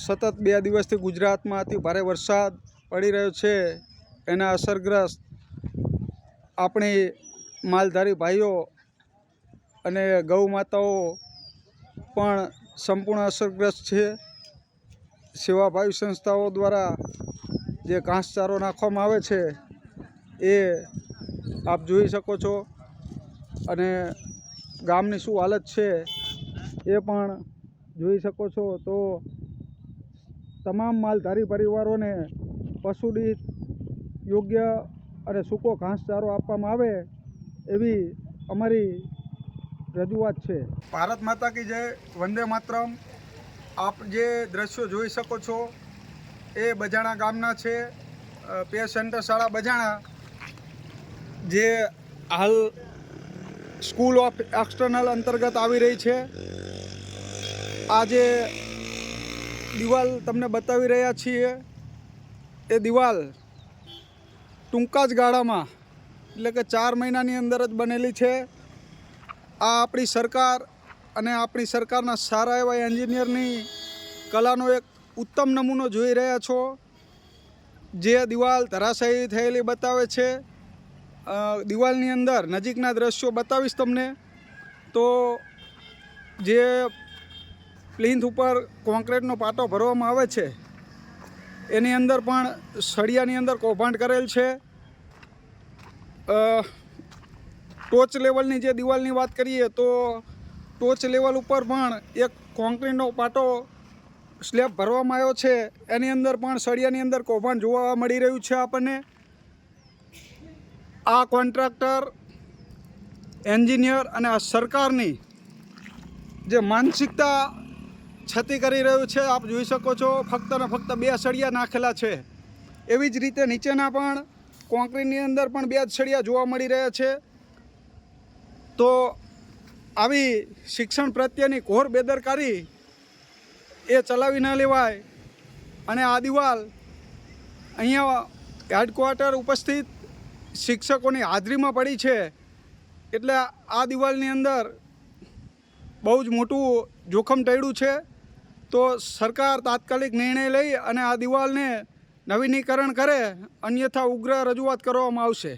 સતત 2 દિવસથી ગુજરાતમાં અતિ ભારે વરસાદ પડી રહ્યો છે એના અસરગ્રસ્ત આપણી માલધારી ભાઈઓ અને ગૌ માતાઓ પણ સંપૂર્ણ અસરગ્રસ્ત છે। સેવાભાવી સંસ્થાઓ દ્વારા જે ઘાસચારો નાખવામાં આવે છે એ આપ જોઈ શકો છો અને ગામની શું હાલત છે એ પણ જોઈ શકો છો। તો તમામ માલધારી પરિવારોને પશુદીઠ યોગ્ય અને સૂકો ઘાસચારો આપવામાં આવે એવી અમારી રજૂઆત છે। ભારત માતા કી જય, વંદે માતરમ। આપ જે દ્રશ્યો જોઈ શકો છો એ બજાણા ગામના છે। પે સેન્ટર શાળા બજાણા જે હાલ સ્કૂલ ઓફ એક્સટર્નલ અંતર્ગત આવી રહી છે। આ જે દિવાલ તમને બતાવી રહ્યા છીએ એ દિવાલ ટૂંકા જ ગાળામાં એટલે કે 4 મહિનાની અંદર જ બનેલી છે। આ આપણી સરકાર અને આપણી સરકારના સારા એવા એન્જિનિયરની કલાનો એક ઉત્તમ નમૂનો જોઈ રહ્યા છો। જે દિવાલ ધરાશાયી થયેલી બતાવે છે। દિવાલની અંદર નજીકના દ્રશ્યો બતાવીશ તમને। તો જે પ્લિન્થ ઉપર કોન્ક્રીટનો પાટો ભરવામાં આવે છે એની અંદર પણ સળિયાની અંદર કૌભાંડ કરેલ છે। ટોચ લેવલની જે દિવાલની વાત કરીએ તો ટોચ લેવલ ઉપર પણ એક કોન્ક્રીટનો પાટો સ્લેબ ભરવામાં આવ્યો છે એની અંદર પણ સળિયાની અંદર કૌભાંડ જોવા મળી રહ્યું છે આપણને। આ કોન્ટ્રાક્ટર, એન્જિનિયર અને આ સરકારની જે માનસિકતા છતી કરી રહ્યું છે આપ જોઈ શકો છો। ફક્ત ને ફક્ત 2 સળિયા નાખેલા છે। એવી જ રીતે નીચેના પણ કોન્ક્રીટની અંદર પણ 2 જ સળિયા જોવા મળી રહ્યા છે। તો આવી શિક્ષણ પ્રત્યેની ઘોર બેદરકારી એ ચલાવી ન લેવાય। અને આ દિવાલ અહીંયા હેડક્વાર્ટર ઉપસ્થિત શિક્ષકોની હાજરીમાં પડી છે એટલે આ દિવાલની અંદર બહુ જ મોટું જોખમ ટળ્યું છે। તો સરકાર તાત્કાલિક નિર્ણય લઈ અને આ દિવાલને નવીનીકરણ કરે, અન્યથા ઉગ્ર રજૂઆત કરવામાં આવશે।